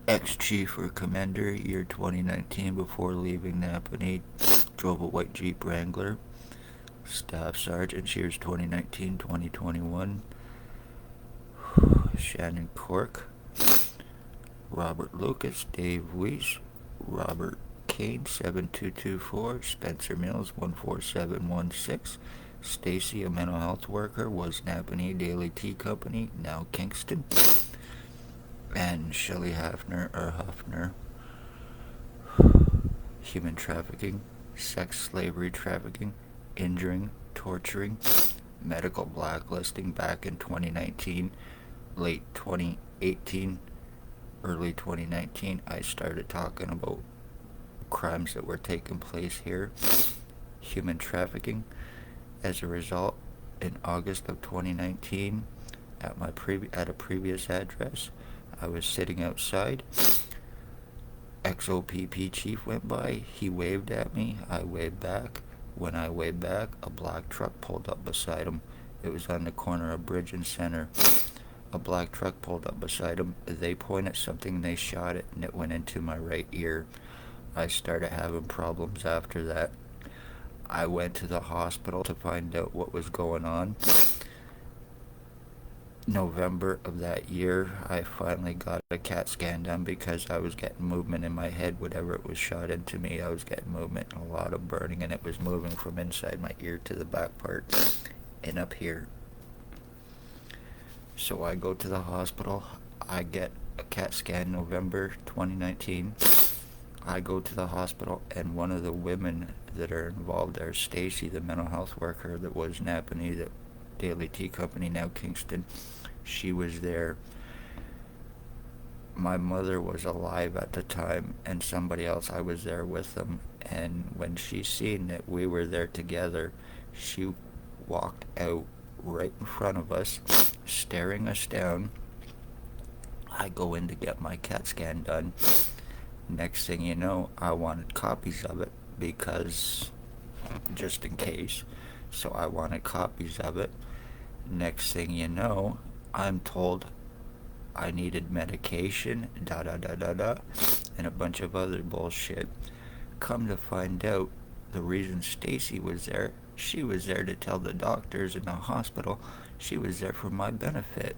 Ex-chief or commander, year 2019, before leaving Napanee, drove a white Jeep Wrangler. Staff sergeant, years 2019-2021. Shannon Cork, Robert Lucas, Dave Weiss, Robert Kane, 7224, Spencer Mills, 14716. Stacy, a mental health worker, was Napanee Daily Tea Company, now Kingston. And Shelley Hafner, or Huffner, human trafficking, sex slavery trafficking, injuring, torturing, medical blacklisting back in 2019, late 2018, early 2019. I started talking about crimes that were taking place here, human trafficking. As a result, in August of 2019, at a previous address, I was sitting outside. XOPP chief went by. He waved at me. I waved back. When I waved back, a black truck pulled up beside him. It was on the corner of Bridge and Center. A black truck pulled up beside him. They pointed something, they shot it, and it went into my right ear. I started having problems after that. I went to the hospital to find out what was going on. November of that year, I finally got a CAT scan done because I was getting movement in my head. Whatever it was shot into me, I was getting movement, a lot of burning, and it was moving from inside my ear to the back part and up here. So I go to the hospital. I get a CAT scan November 2019. I go to the hospital, and one of the women that are involved there, Stacy, the mental health worker that was Napanee, the Daily Tea Company, now Kingston, she was there. My mother was alive at the time, and somebody else, I was there with them. And when she seen that we were there together, she walked out right in front of us, staring us down. I go in to get my CAT scan done. Next thing you know, I wanted copies of it because, just in case. So I wanted copies of it. Next thing you know, I'm told I needed medication, and a bunch of other bullshit. Come to find out, the reason Stacy was there, she was there to tell the doctors in the hospital she was there for my benefit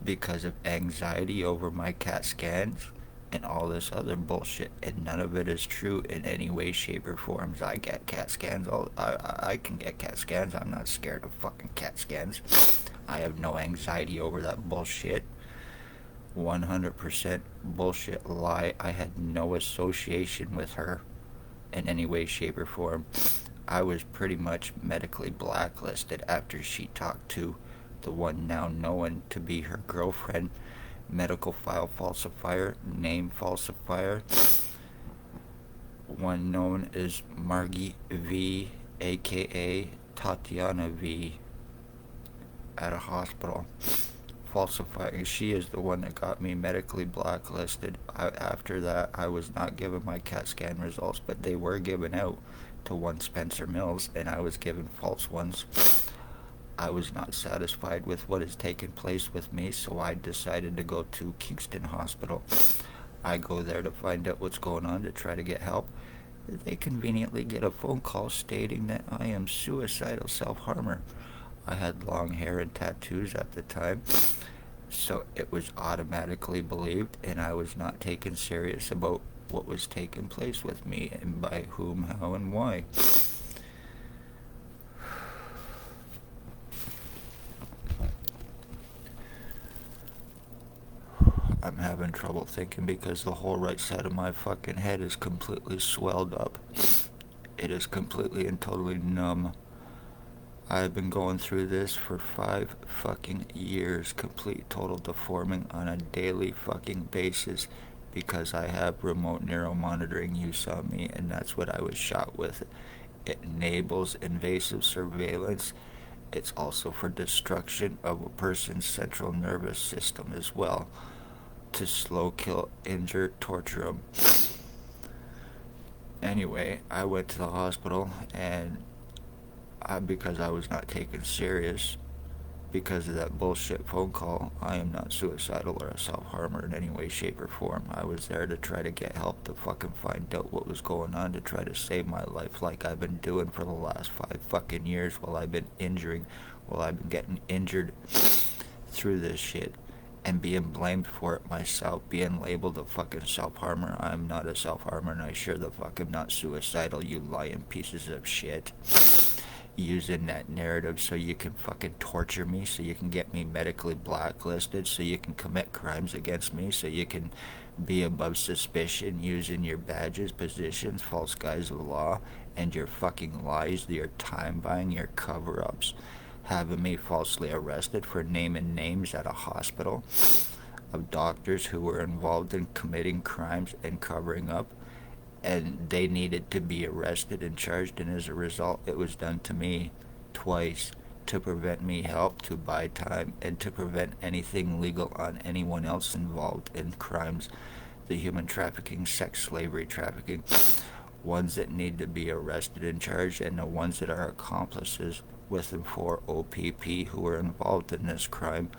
because of anxiety over my CAT scans and all this other bullshit, and none of it is true in any way, shape, or forms. I get CAT scans. I can get CAT scans. I'm not scared of fucking CAT scans. I have no anxiety over that bullshit. 100% bullshit lie. I had no association with her in any way, shape, or form. I was pretty much medically blacklisted after she talked to the one now known to be her girlfriend, medical file falsifier, name falsifier, one known as Margie V, aka Tatiana V, at a hospital. Falsifying. She is the one that got me medically blacklisted. After that, I was not given my CAT scan results, but they were given out to one Spencer Mills, and I was given false ones. I was not satisfied with what has taken place with me, so I decided to go to Kingston Hospital. I go there to find out what's going on, to try to get help. They conveniently get a phone call stating that I am suicidal self-harmer. I had long hair and tattoos at the time, so it was automatically believed, and I was not taken serious about what was taking place with me and by whom, how, and why. I'm having trouble thinking because the whole right side of my fucking head is completely swelled up. It is completely and totally numb. I've been going through this for 5 fucking years, complete total deforming on a daily fucking basis because I have remote neuromonitoring use on me, and that's what I was shot with. It enables invasive surveillance. It's also for destruction of a person's central nervous system as well, to slow, kill, injure, torture them. Anyway, I went to the hospital, and because I was not taken serious, because of that bullshit phone call. I am not suicidal or a self-harmer in any way, shape, or form. I was there to try to get help to fucking find out what was going on, to try to save my life like I've been doing for the last 5 fucking years while I've been while I've been getting injured through this shit and being blamed for it myself, being labeled a fucking self-harmer. I'm not a self-harmer, and I sure the fuck am not suicidal, you lying pieces of shit. Using that narrative so you can fucking torture me, so you can get me medically blacklisted, so you can commit crimes against me, so you can be above suspicion using your badges, positions, false guise of law, and your fucking lies, your time buying, your cover-ups, having me falsely arrested for naming names at a hospital of doctors who were involved in committing crimes and covering up, and they needed to be arrested and charged, and as a result it was done to me twice to prevent me help, to buy time, and to prevent anything legal on anyone else involved in crimes, the human trafficking, sex slavery trafficking, ones that need to be arrested and charged, and the ones that are accomplices with and for OPP who are involved in this crime.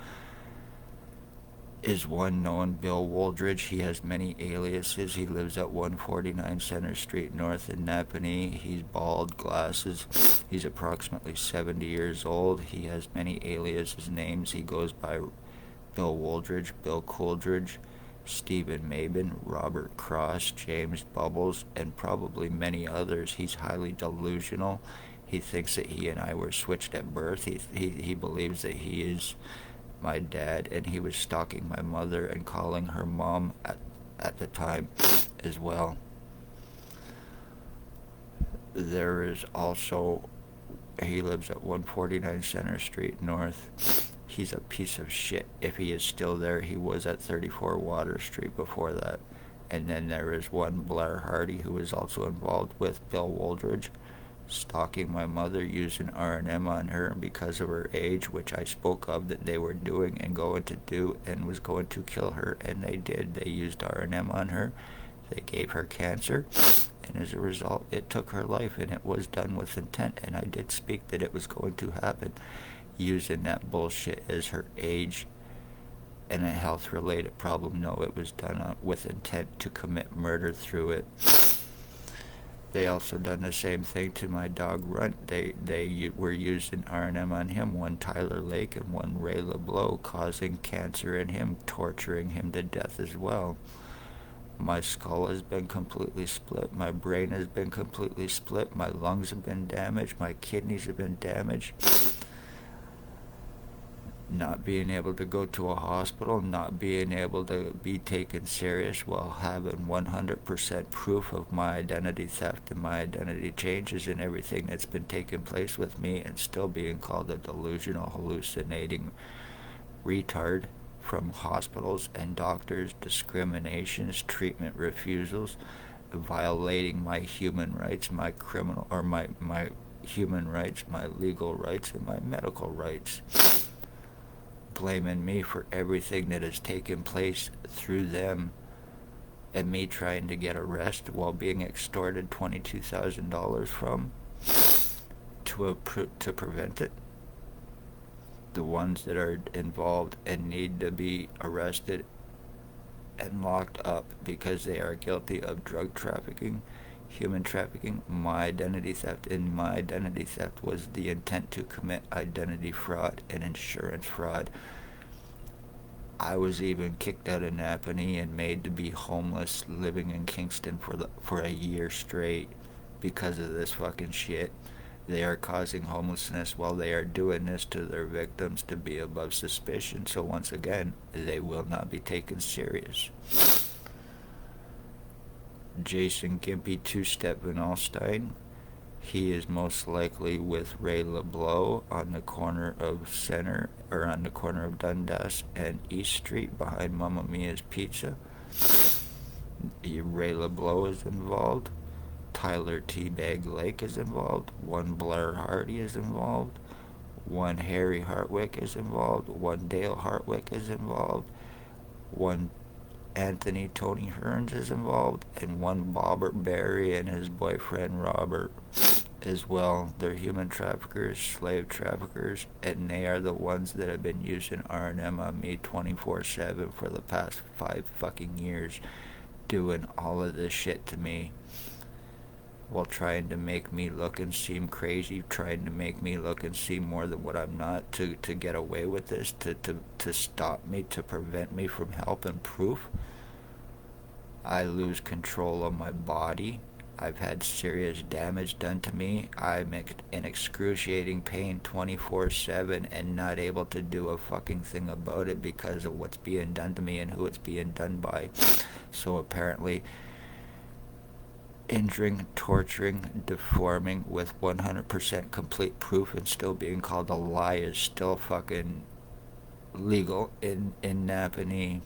Is one known Bill Woldridge. He has many aliases. He lives at 149 Center Street North in Napanee. He's bald, glasses. He's approximately 70 years old. He has many aliases, names. He goes by Bill Woldridge, Bill Coolidge, Stephen Mabin, Robert Cross, James Bubbles, and probably many others. He's highly delusional. He thinks that he and I were switched at birth. He believes that he is my dad, and he was stalking my mother and calling her mom at the time as well. There is also, he lives at 149 Center Street North. He's a piece of shit. If he is still there, he was at 34 Water Street before that. And then there is one Blair Hardy who is also involved with Bill Woldridge, stalking my mother, using R&M on her because of her age, which I spoke of that they were doing and going to do, and was going to kill her, and they did. They used R&M on her. They gave her cancer, and as a result, it took her life, and it was done with intent, and I did speak that it was going to happen, using that bullshit as her age and a health-related problem. No, it was done with intent to commit murder through it. They also done the same thing to my dog Runt. They were using R&M on him, one Tyler Lake and one Ray LeBlanc, causing cancer in him, torturing him to death as well. My skull has been completely split. My brain has been completely split. My lungs have been damaged. My kidneys have been damaged. Not being able to go to a hospital, not being able to be taken serious while having 100% proof of my identity theft and my identity changes and everything that's been taking place with me, and still being called a delusional, hallucinating retard from hospitals and doctors, discriminations, treatment refusals, violating my human rights, my criminal, or my human rights, my legal rights, and my medical rights. Blaming me for everything that has taken place through them, and me trying to get arrested while being extorted $22,000 from to prevent it. The ones that are involved and need to be arrested and locked up because they are guilty of drug trafficking, human trafficking, my identity theft, and my identity theft was the intent to commit identity fraud and insurance fraud. I was even kicked out of Napanee and made to be homeless, living in Kingston for a year straight because of this fucking shit. They are causing homelessness while they are doing this to their victims to be above suspicion, so once again, they will not be taken serious. Jason Gimpy Two-Step Van Alstyne. He is most likely with Ray LeBlanc on the corner of Center, or on the corner of Dundas and East Street behind Mamma Mia's Pizza. Ray LeBlanc is involved. Tyler Teabag Lake is involved. One Blair Hardy is involved. One Harry Hartwick is involved. One Dale Hartwick is involved. One Anthony Tony Hearns is involved, and one Bobbert Barry and his boyfriend Robert as well. They're human traffickers, slave traffickers, and they are the ones that have been using R&M on me 24/7 for the past 5 fucking years, doing all of this shit to me while trying to make me look and seem crazy, trying to make me look and seem more than what I'm not, to get away with this, to stop me, to prevent me from help and proof. I lose control of my body. I've had serious damage done to me. I'm in excruciating pain 24/7 and not able to do a fucking thing about it because of what's being done to me and who it's being done by. So apparently, injuring, torturing, deforming with 100% complete proof and still being called a lie is still fucking legal in Napanee.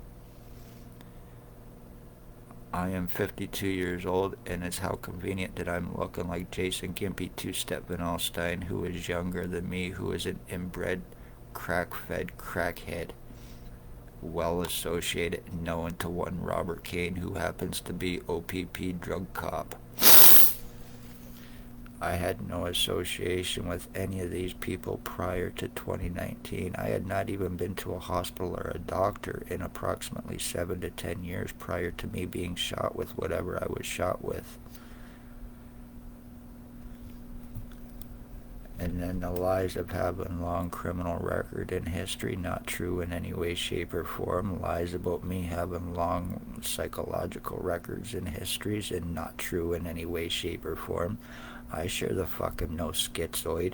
I am 52 years old, and it's how convenient that I'm looking like Jason Gimpy Two-Step Van Alstyne, who is younger than me, who is an inbred, crack-fed crackhead, well associated and known to one Robert Kane, who happens to be OPP drug cop. I had no association with any of these people prior to 2019. I had not even been to a hospital or a doctor in approximately 7 to 10 years prior to me being shot with whatever I was shot with. And then the lies of having long criminal record and history, not true in any way, shape, or form. Lies about me having long psychological records and histories, and not true in any way, shape, or form. I sure the fuck am no schizoid.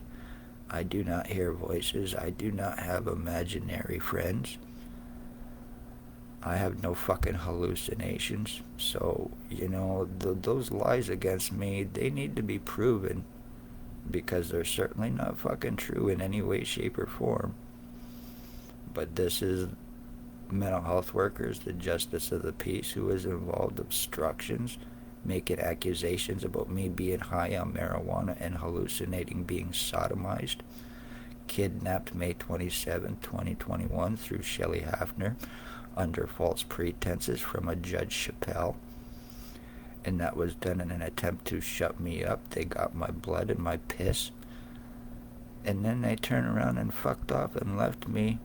I do not hear voices. I do not have imaginary friends. I have no fucking hallucinations. So, those lies against me, they need to be proven, because they're certainly not fucking true in any way, shape, or form. But this is mental health workers, the justice of the peace, who is involved obstructions, making accusations about me being high on marijuana and hallucinating being sodomized. Kidnapped May 27, 2021 through Shelley Hafner under false pretenses from a Judge Chappelle. And that was done in an attempt to shut me up. They got my blood and my piss. And then they turned around and fucked off and left me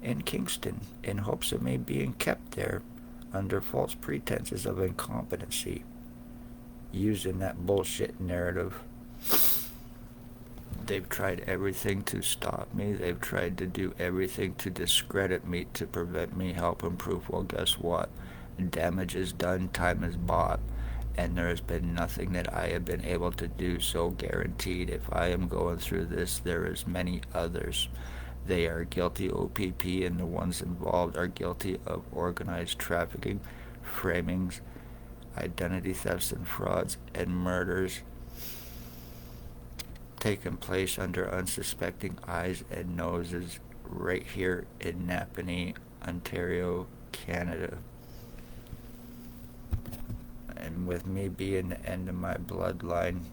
in Kingston in hopes of me being kept there under false pretenses of incompetency, using that bullshit narrative. They've tried everything to stop me. They've tried to do everything to discredit me, to prevent me help and proof. Well, guess what? Damage is done, time is bought, and there has been nothing that I have been able to do. So guaranteed, if I am going through this, there is many others. They are guilty OPP, and the ones involved are guilty of organized trafficking, framings, identity thefts and frauds, and murders taking place under unsuspecting eyes and noses right here in Napanee, Ontario, Canada. And with me being the end of my bloodline,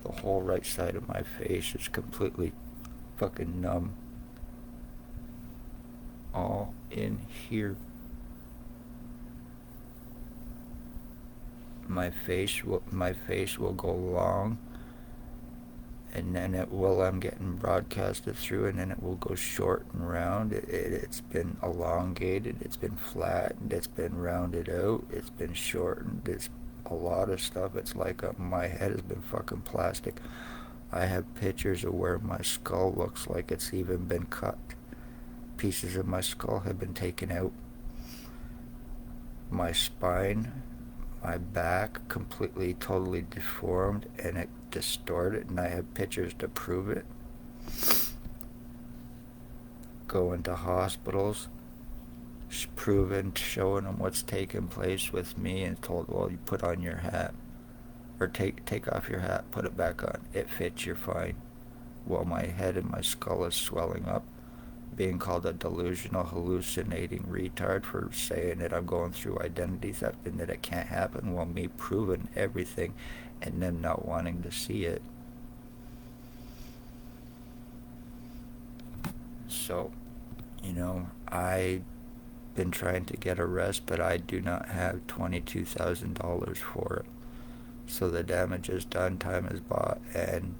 the whole right side of my face is completely fucking numb. All in here. My face will go long, and then it will, I'm getting broadcasted through, and then it will go short and round. It's been elongated, it's been flattened, it's been rounded out, it's been shortened, it's a lot of stuff. It's like my head has been fucking plastic. I have pictures of where my skull looks like it's even been cut. Pieces of my skull have been taken out. My spine, my back, completely, totally deformed, and it distorted, and I have pictures to prove it. Going to hospitals, proving, showing them what's taking place with me, and told, well, you put on your hat, or take off your hat, put it back on, it fits, you're fine. Well, my head and my skull is swelling up, being called a delusional, hallucinating retard for saying that I'm going through identity theft and that it can't happen. Well, me proving everything and them not wanting to see it. So, I been trying to get a rest, but I do not have $22,000 for it. So the damage is done, time is bought, and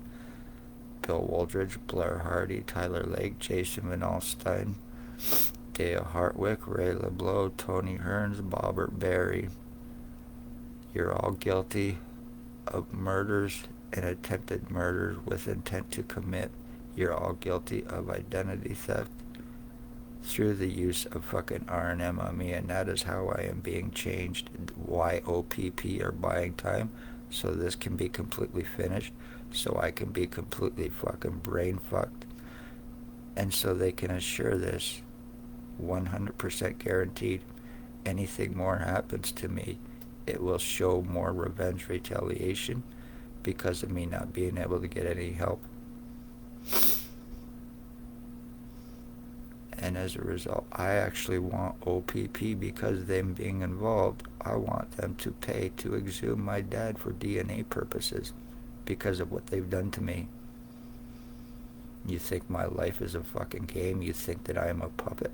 Bill Woldridge, Blair Hardy, Tyler Lake, Jason Van Alstyne, Dale Hartwick, Ray LeBlanc, Tony Hearns, Bobbert Berry, you're all guilty of murders and attempted murders with intent to commit. You're all guilty of identity theft through the use of fucking R&M on me, and that is how I am being changed. YOPP are buying time so this can be completely finished, so I can be completely fucking brain fucked, and so they can assure this 100% guaranteed. Anything more happens to me, it will show more revenge retaliation because of me not being able to get any help. And as a result, I actually want OPP because them being involved, I want them to pay to exhume my dad for DNA purposes because of what they've done to me. You think my life is a fucking game? You think that I am a puppet?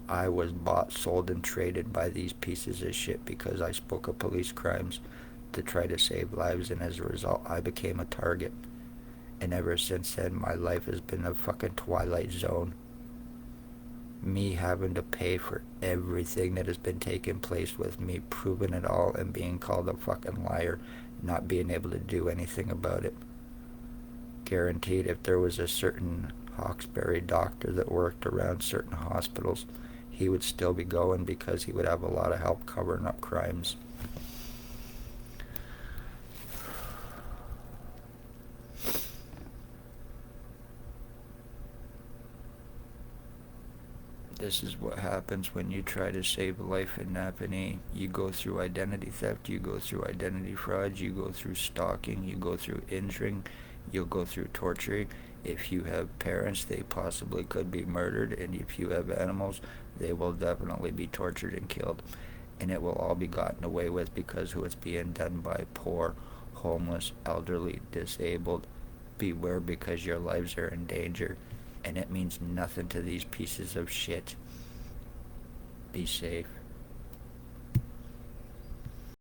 I was bought, sold, and traded by these pieces of shit because I spoke of police crimes to try to save lives, and as a result, I became a target. And ever since then, my life has been a fucking twilight zone. Me having to pay for everything that has been taking place with me, proving it all, and being called a fucking liar, not being able to do anything about it. Guaranteed, if there was a certain Hawkesbury doctor that worked around certain hospitals, he would still be going because he would have a lot of help covering up crimes. This is what happens when you try to save a life in Napanee. You go through identity theft, you go through identity fraud, you go through stalking, you go through injuring, you'll go through torturing. If you have parents, they possibly could be murdered, and if you have animals, they will definitely be tortured and killed. And it will all be gotten away with because it's being done by poor, homeless, elderly, disabled. Beware because your lives are in danger, and it means nothing to these pieces of shit. Be safe.